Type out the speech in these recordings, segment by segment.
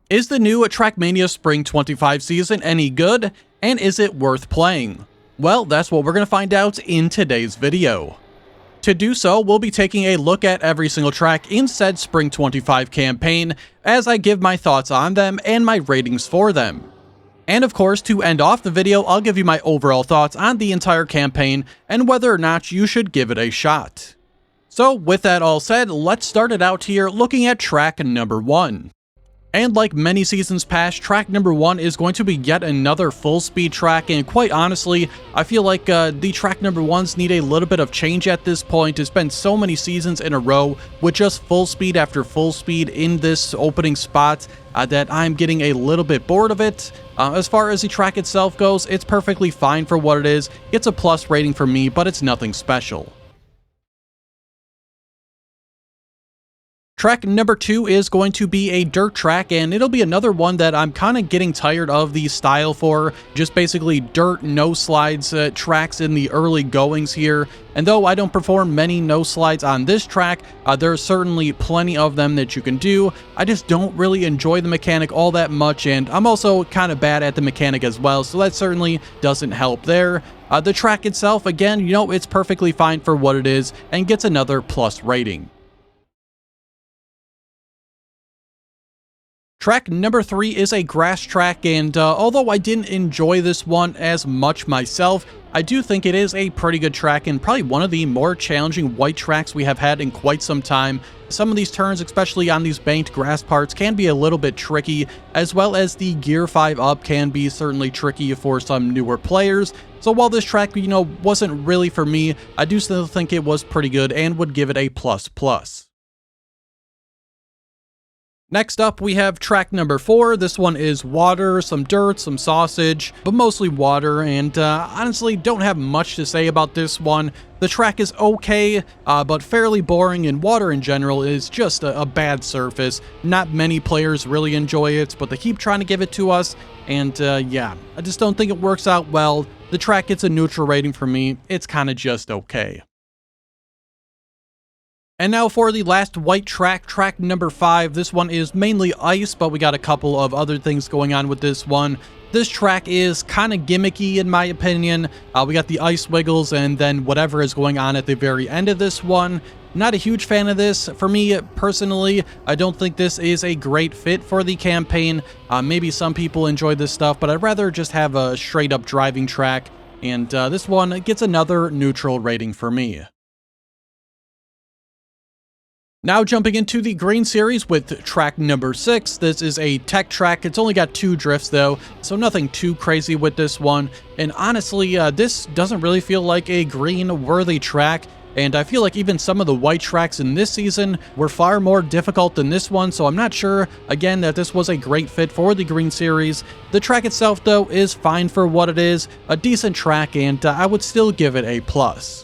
Is the new Trackmania Spring 25 season any good, and is it worth playing? Well, that's what we're going to find out in today's video. To do so, we'll be taking a look at every single track in said Spring 25 campaign as I give my thoughts on them and my ratings for them. And of course, to end off the video, I'll give you my overall thoughts on the entire campaign and whether or not you should give it a shot. So with that all said, let's start it out here looking at track number 1. And like many seasons past, track number 1 is going to be yet another full speed track, and quite honestly, I feel like the track number 1s need a little bit of change at this point. It's been so many seasons in a row with just full speed after full speed in this opening spot that I'm getting a little bit bored of it. As far as the track itself goes, it's perfectly fine for what it is. It's a plus rating for me, but it's nothing special. Track number 2 is going to be a dirt track, and it'll be another one that I'm kind of getting tired of the style for. Just basically dirt, no slides tracks in the early goings here. And though I don't perform many no slides on this track, there are certainly plenty of them that you can do. I just don't really enjoy the mechanic all that much, and I'm also kind of bad at the mechanic as well, so that certainly doesn't help there. The track itself, again, it's perfectly fine for what it is and gets another plus rating. Track number 3 is a grass track, and although I didn't enjoy this one as much myself, I do think it is a pretty good track and probably one of the more challenging white tracks we have had in quite some time. Some of these turns, especially on these banked grass parts, can be a little bit tricky, as well as the Gear 5 up can be certainly tricky for some newer players. So while this track, wasn't really for me, I do still think it was pretty good and would give it a plus plus. Next up, we have track number 4. This one is water, some dirt, some sausage, but mostly water, and honestly don't have much to say about this one. The track is okay, but fairly boring, and water in general is just a bad surface. Not many players really enjoy it, but they keep trying to give it to us, and yeah, I just don't think it works out well. The track gets a neutral rating for me. It's kind of just okay. And now for the last white track, track number 5. This one is mainly ice, but we got a couple of other things going on with this one. This track is kind of gimmicky in my opinion. We got the ice wiggles and then whatever is going on at the very end of this one. Not a huge fan of this. For me personally, I don't think this is a great fit for the campaign. Maybe some people enjoy this stuff, but I'd rather just have a straight up driving track. And this one gets another neutral rating for me. Now jumping into the green series with track number 6. This is a tech track. It's only got 2 drifts though, so nothing too crazy with this one. And honestly, this doesn't really feel like a green worthy track. And I feel like even some of the white tracks in this season were far more difficult than this one, so I'm not sure, again, that this was a great fit for the green series. The track itself though is fine for what it is, a decent track, and I would still give it a plus.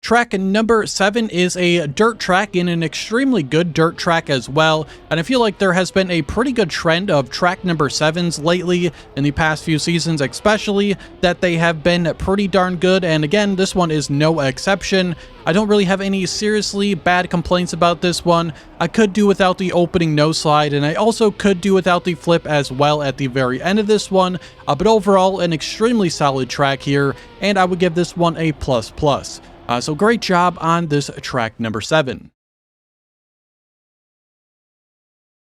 Track number 7 is a dirt track, and an extremely good dirt track as well, and I feel like there has been a pretty good trend of track number 7s lately, in the past few seasons especially, that they have been pretty darn good, and again, this one is no exception. I don't really have any seriously bad complaints about this one. I could do without the opening no slide, and I also could do without the flip as well at the very end of this one, but overall an extremely solid track here, and I would give this one a plus plus. So great job on this track number 7.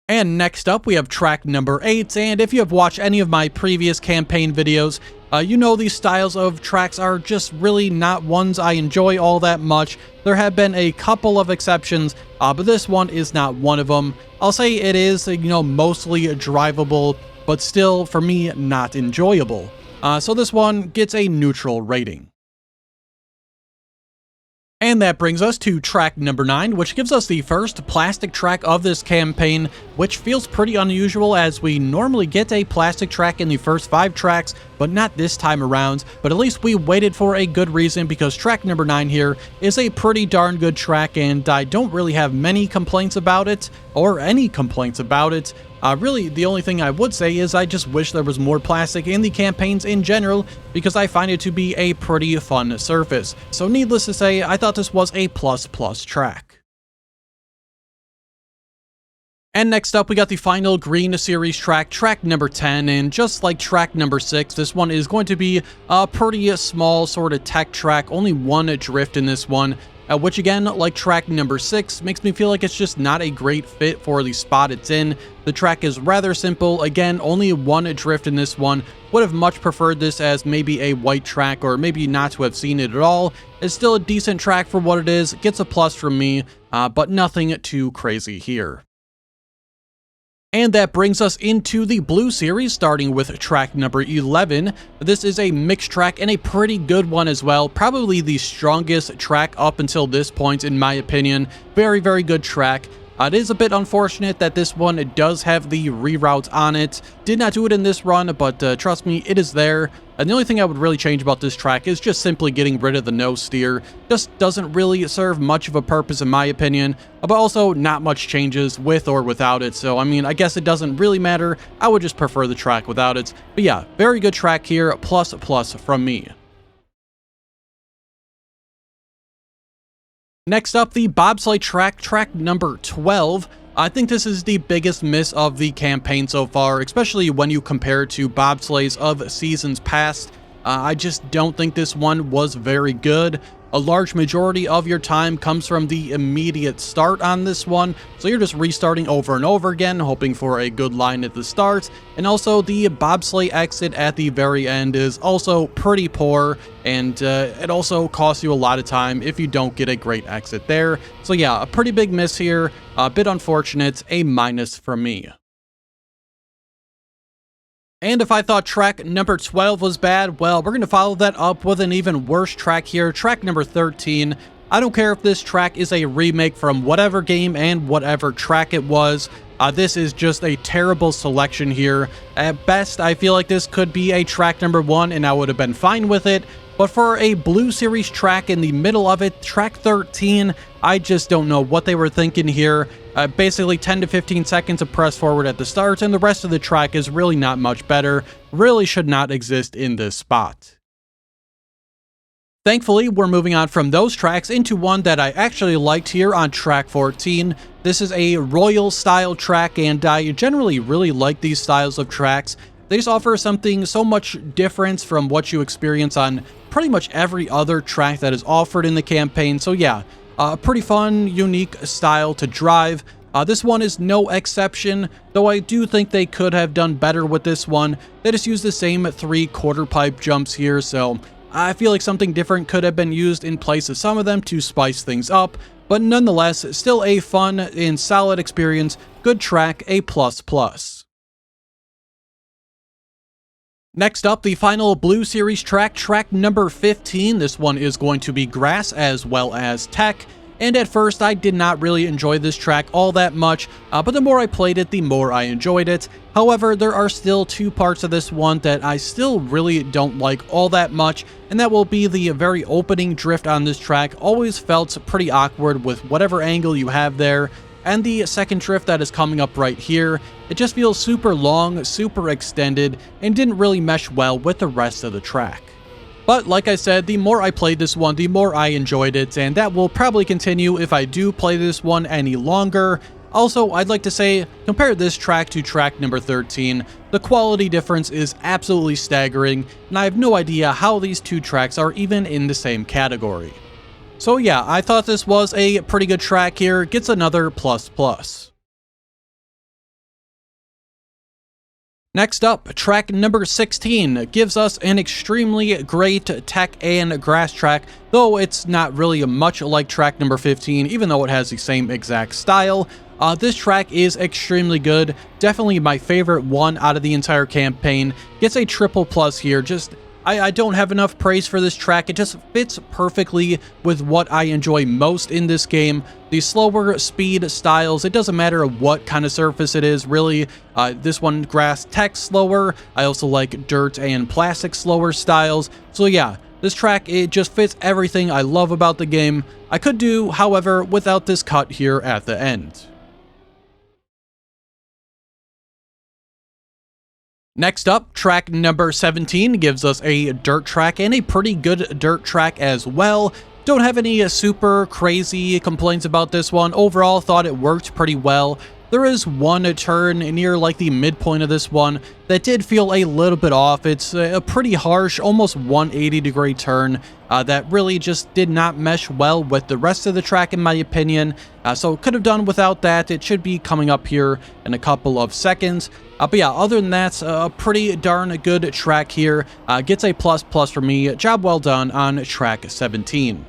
And next up, we have track number 8, and if you have watched any of my previous campaign videos, you know these styles of tracks are just really not ones I enjoy all that much. There have been a couple of exceptions, but this one is not one of them. I'll say it is, mostly drivable, but still, for me, not enjoyable. So this one gets a neutral rating. And that brings us to track number 9, which gives us the first plastic track of this campaign, which feels pretty unusual as we normally get a plastic track in the first 5 tracks, but not this time around. But at least we waited for a good reason, because track number 9 here is a pretty darn good track, and I don't really have many complaints about it, or any complaints about it. Really, the only thing I would say is I just wish there was more plastic in the campaigns in general, because I find it to be a pretty fun surface. So needless to say, I thought this was a plus track. And next up, we got the final Green Series track, track number 10, and just like track number 6, this one is going to be a pretty small sort of tech track, only one drift in this one, which again, like track number 6, makes me feel like it's just not a great fit for the spot it's in. The track is rather simple, again, only one drift in this one. Would have much preferred this as maybe a white track, or maybe not to have seen it at all. It's still a decent track for what it is, gets a plus from me, but nothing too crazy here. And that brings us into the Blue Series, starting with track number 11. This is a mixed track and a pretty good one as well. Probably the strongest track up until this point, in my opinion. Very, very good track. It is a bit unfortunate that this one does have the reroute on it. Did not do it in this run, but trust me, it is there. And the only thing I would really change about this track is just simply getting rid of the no steer. Just doesn't really serve much of a purpose in my opinion, but also not much changes with or without it. So I mean, I guess it doesn't really matter. I would just prefer the track without it. But yeah, very good track here, plus from me. Next up, the bobsleigh track, track number 12. I think this is the biggest miss of the campaign so far, especially when you compare it to bobsleighs of seasons past. I just don't think this one was very good. A large majority of your time comes from the immediate start on this one, so you're just restarting over and over again, hoping for a good line at the start. And also, the bobsleigh exit at the very end is also pretty poor, and it also costs you a lot of time if you don't get a great exit there. So yeah, a pretty big miss here, a bit unfortunate, a minus from me. And if I thought track number 12 was bad, well, we're going to follow that up with an even worse track here, track number 13. I don't care if this track is a remake from whatever game and whatever track it was. This is just a terrible selection here. At best, I feel like this could be a track number 1 and I would have been fine with it. But for a Blue Series track in the middle of it, track 13, I just don't know what they were thinking here. Basically 10 to 15 seconds of press forward at the start, and the rest of the track is really not much better. Really should not exist in this spot. Thankfully, we're moving on from those tracks into one that I actually liked here on track 14. This is a Royal style track, and I generally really like these styles of tracks. They just offer something so much different from what you experience on pretty much every other track that is offered in the campaign. So yeah, a pretty fun, unique style to drive. This one is no exception, though I do think they could have done better with this one. They just use the same 3 quarter pipe jumps here, so I feel like something different could have been used in place of some of them to spice things up. But nonetheless, still a fun and solid experience. Good track, a plus. Next up, the final Blue Series track, track number 15. This one is going to be grass as well as tech. And at first, I did not really enjoy this track all that much, but the more I played it, the more I enjoyed it. However, there are still 2 parts of this one that I still really don't like all that much, and that will be the very opening drift on this track. Always felt pretty awkward with whatever angle you have there. And the second drift that is coming up right here, it just feels super long, super extended, and didn't really mesh well with the rest of the track. But like I said, the more I played this one, the more I enjoyed it, and that will probably continue if I do play this one any longer. Also, I'd like to say, compare this track to track number 13. The quality difference is absolutely staggering, and I have no idea how these 2 tracks are even in the same category. So yeah, I thought this was a pretty good track here, gets another plus. Next up, track number 16 gives us an extremely great tech and grass track, though it's not really much like track number 15, even though it has the same exact style. This track is extremely good, definitely my favorite one out of the entire campaign, gets a triple plus here. I don't have enough praise for this track. It just fits perfectly with what I enjoy most in this game. The slower speed styles, it doesn't matter what kind of surface it is, really. This one, grass tech slower. I also like dirt and plastic slower styles. So yeah, this track, it just fits everything I love about the game. I could do, however, without this cut here at the end. Next up, track number 17 gives us a dirt track, and a pretty good dirt track as well. Don't have any super crazy complaints about this one. Overall, thought it worked pretty well. there is one turn near like the midpoint of this one that did feel a little bit off. It's a pretty harsh, almost 180-degree turn that really just did not mesh well with the rest of the track in my opinion. So could have done without that. It should be coming up here in a couple of seconds. But yeah, other than that, a pretty darn good track here. Gets a plus for me. Job well done on track 17.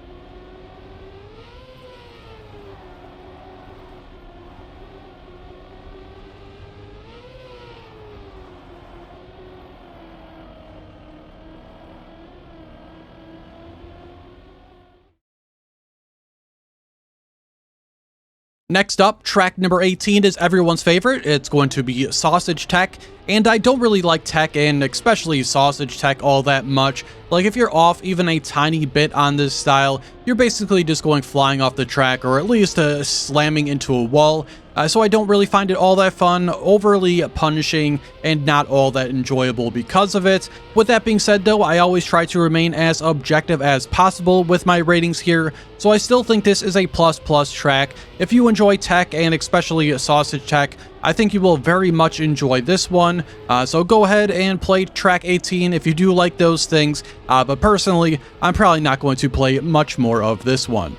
Next up, track number 18 is everyone's favorite. It's going to be Sausage Tech, and I don't really like Tech, and especially Sausage Tech, all that much. Like, if you're off even a tiny bit on this style, you're basically just going flying off the track, or at least slamming into a wall. So I don't really find it all that fun, overly punishing, and not all that enjoyable because of it. With that being said though, I always try to remain as objective as possible with my ratings here, so I still think this is a plus track. If you enjoy Tech, and especially Sausage Tech, I think you will very much enjoy this one. So go ahead and play track 18 if you do like those things, but personally, I'm probably not going to play much more of this one.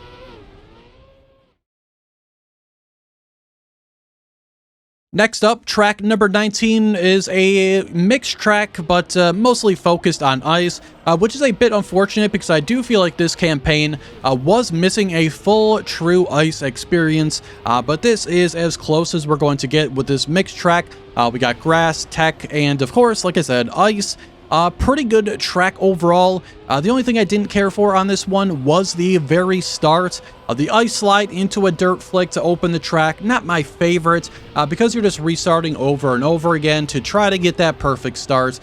Next up, track number 19 is a mixed track, but mostly focused on ice, which is a bit unfortunate because I do feel like this campaign was missing a full, true ice experience, but this is as close as we're going to get with this mixed track. We got grass, tech, and of course, like I said, ice. Pretty good track overall. The only thing I didn't care for on this one was the very start of the ice slide into a dirt flick to open the track. Not my favorite, because you're just restarting over and over again to try to get that perfect start,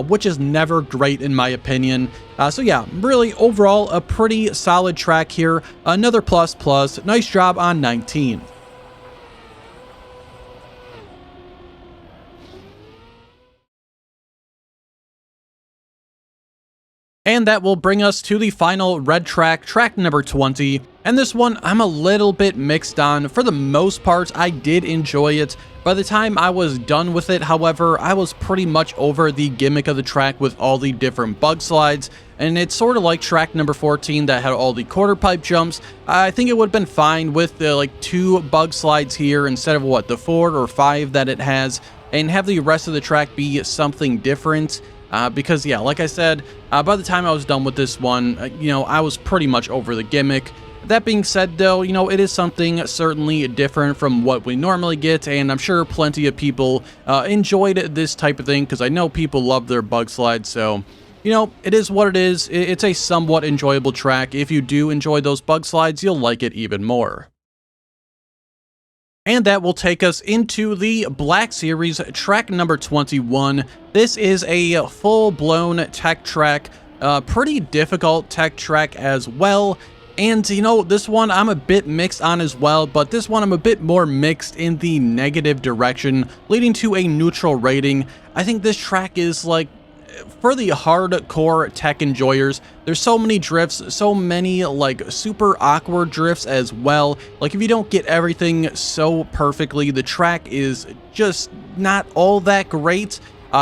which is never great in my opinion. So yeah, really overall a pretty solid track here. Another plus. Nice job on 19. And that will bring us to the final red track, track number 20. And this one, I'm a little bit mixed on. For the most part, I did enjoy it. By the time I was done with it, however, I was pretty much over the gimmick of the track with all the different bug slides. And it's sort of like track number 14 that had all the quarter pipe jumps. I think it would have been fine with the like 2 bug slides here instead of what, the 4 or 5 that it has, and have the rest of the track be something different. Because yeah, like I said, by the time I was done with this one, I was pretty much over the gimmick. That being said though, it is something certainly different from what we normally get, and I'm sure plenty of people enjoyed this type of thing, because I know people love their bug slides, so it is what it is. It's a somewhat enjoyable track. If you do enjoy those bug slides, you'll like it even more. And that will take us into the Black Series, track number 21. This is a full-blown tech track, pretty difficult tech track as well. And, this one I'm a bit mixed on as well, but this one I'm a bit more mixed in the negative direction, leading to a neutral rating. I think this track is like, for the hardcore tech enjoyers, there's so many drifts, so many like super awkward drifts as well. Like, if you don't get everything so perfectly, the track is just not all that great.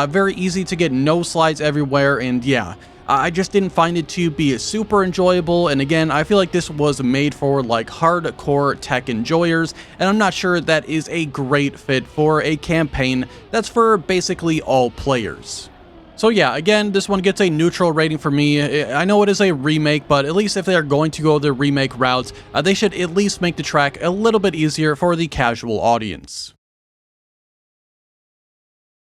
Very easy to get no slides everywhere, and yeah, I just didn't find it to be super enjoyable. And again, I feel like this was made for like hardcore tech enjoyers, and I'm not sure that is a great fit for a campaign that's for basically all players. So yeah, again, this one gets a neutral rating for me. I know it is a remake, but at least if they are going to go the remake route, they should at least make the track a little bit easier for the casual audience.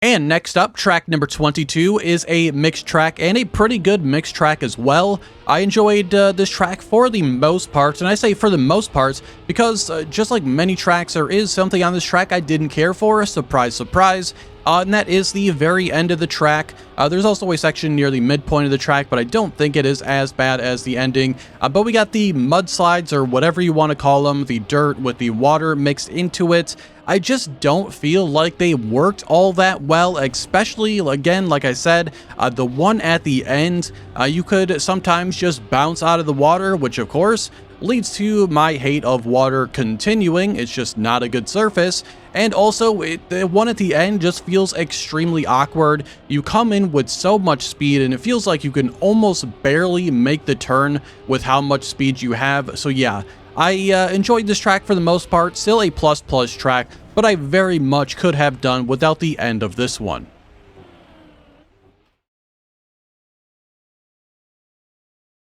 And next up, track number 22 is a mixed track, and a pretty good mixed track as well. I enjoyed this track for the most part, and I say for the most part because just like many tracks, there is something on this track I didn't care for. Surprise, surprise. And that is the very end of the track. There's also a section near the midpoint of the track, but I don't think it is as bad as the ending. But we got the mudslides, or whatever you want to call them, the dirt with the water mixed into it. I just don't feel like they worked all that well, especially, again, like I said, the one at the end. You could sometimes just bounce out of the water, which of course, leads to my hate of water continuing. It's just not a good surface. And also, the one at the end just feels extremely awkward. You come in with so much speed, and it feels like you can almost barely make the turn with how much speed you have. So yeah, I enjoyed this track for the most part. Still a plus track, but I very much could have done without the end of this one.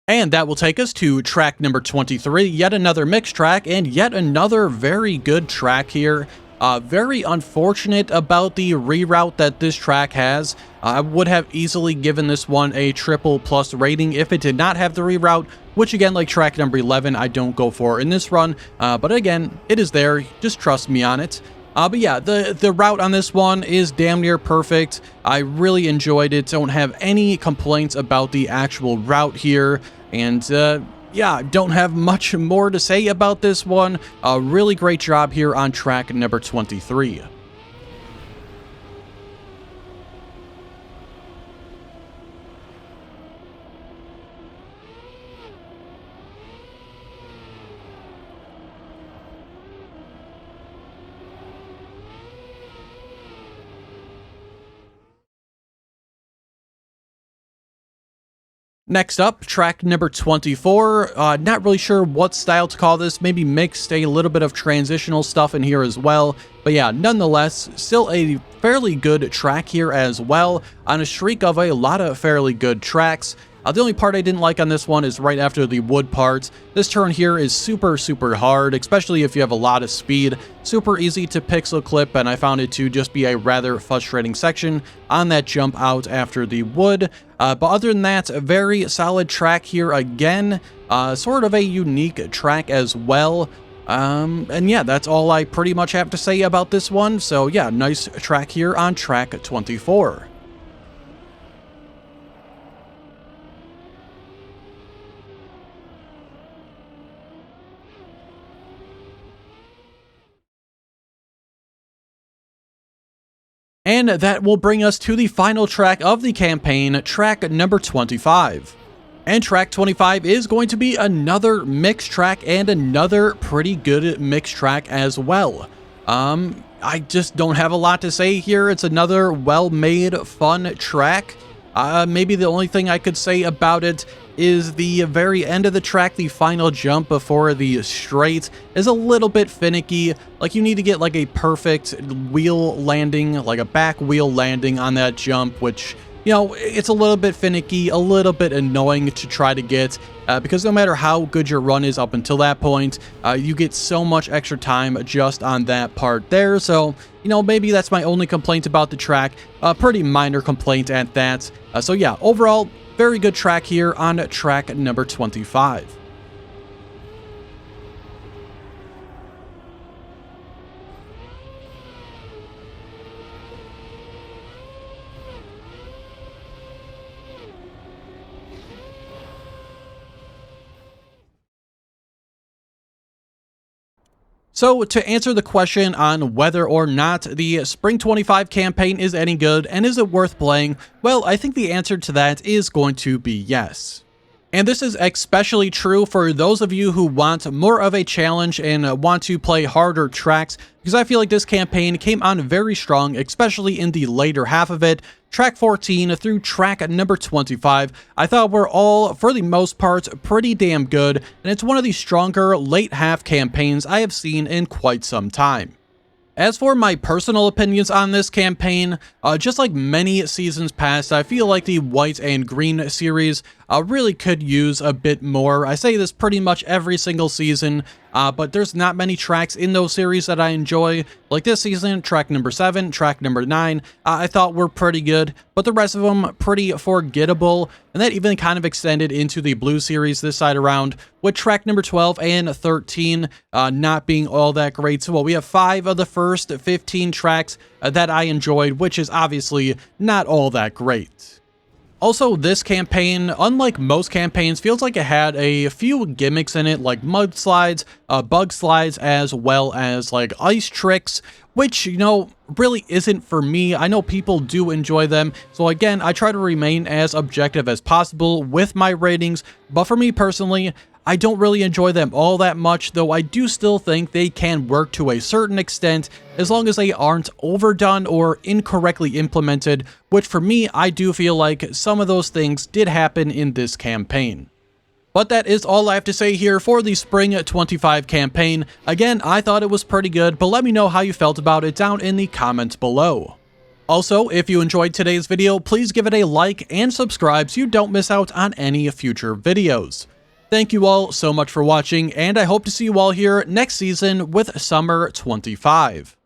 And that will take us to track number 23, yet another mixed track, and yet another very good track here. Very unfortunate about the reroute that this track has. I would have easily given this one a triple plus rating if it did not have the reroute, which again, like track number 11, I don't go for in this run. But again, it is there, just trust me on it. But yeah, the route on this one is damn near perfect. I really enjoyed it, don't have any complaints about the actual route here. And yeah, don't have much more to say about this one. A really great job here on track number 23. Next up, track number 24. Not really sure what style to call this. Maybe mixed, a little bit of transitional stuff in here as well. But yeah, nonetheless, still a fairly good track here as well, on a streak of a lot of fairly good tracks. The only part I didn't like on this one is right after the wood part. This turn here is super hard, especially if you have a lot of speed. Super easy to pixel clip, and I found it to just be a rather frustrating section on that jump out after the wood. But other than that, a very solid track here again. Sort of a unique track as well. And yeah, that's all I pretty much have to say about this one. So yeah, nice track here on track 24. And that will bring us to the final track of the campaign, track number 25. And track 25 is going to be another mixed track and another pretty good mixed track as well. I just don't have a lot to say here. It's another well-made, fun track. Maybe the only thing I could say about it is the very end of the track, the final jump before the straight, is a little bit finicky. Like, you need to get like a perfect wheel landing, like a back wheel landing on that jump, which, you know, it's a little bit finicky, a little bit annoying to try to get, because no matter how good your run is up until that point, you get so much extra time just on that part there. So, you know, maybe that's my only complaint about the track. A pretty minor complaint at that. So yeah, overall, very good track here on track number 25. So to answer the question on whether or not the Spring 25 campaign is any good and is it worth playing, well, I think the answer to that is going to be yes. And this is especially true for those of you who want more of a challenge and want to play harder tracks, because I feel like this campaign came on very strong, especially in the later half of it. Track 14 through track number 25, I thought were all, for the most part, pretty damn good, and it's one of the stronger late half campaigns I have seen in quite some time. As for my personal opinions on this campaign, just like many seasons past, I feel like the White and Green series really could use a bit more. I say this pretty much every single season, but there's not many tracks in those series that I enjoy. Like this season, track number 7, track number 9, I thought were pretty good, but the rest of them pretty forgettable, and that even kind of extended into the Blue series this side around, with track number 12 and 13 not being all that great. So, well, we have 5 of the first 15 tracks that I enjoyed, which is obviously not all that great. Also, this campaign, unlike most campaigns, feels like it had a few gimmicks in it, like mudslides, bug slides, as well as like ice tricks, which, you know, really isn't for me. I know people do enjoy them, so again, I try to remain as objective as possible with my ratings, but for me personally, I don't really enjoy them all that much, though I do still think they can work to a certain extent as long as they aren't overdone or incorrectly implemented, which for me, I do feel like some of those things did happen in this campaign. But that is all I have to say here for the Spring 25 campaign. Again, I thought it was pretty good, but let me know how you felt about it down in the comments below. Also, if you enjoyed today's video, please give it a like and subscribe so you don't miss out on any future videos. Thank you all so much for watching, and I hope to see you all here next season with Summer 25.